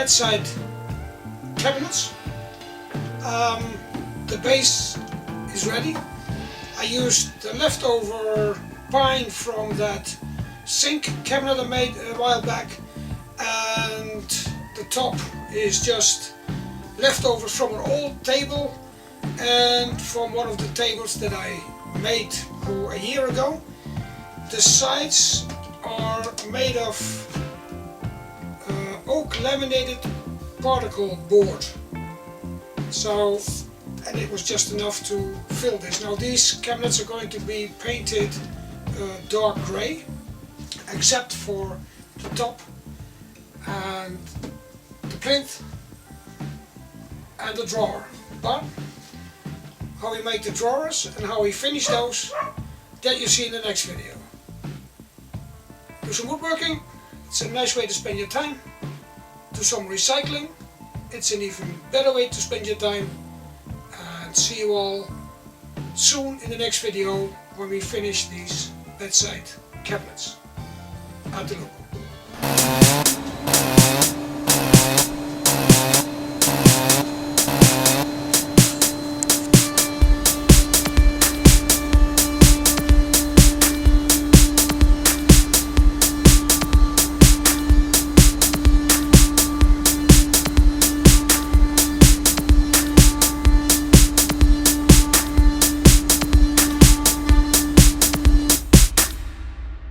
bedside cabinets. The base is ready. I used the leftover pine from that sink cabinet I made a while back, and the top is just leftovers from an old table and from one of the tables that I made a year ago. The sides are made of oak laminated particle board. So, and it was just enough to fill this. Now these cabinets are going to be painted dark grey, except for the top and the plinth and the drawer. But how we make the drawers and how we finish those, that you see in the next video. Do some woodworking, it's a nice way to spend your time. Do some recycling, it's an even better way to spend your time. And see you all soon in the next video when we finish these bedside cabinets. Uit de loop.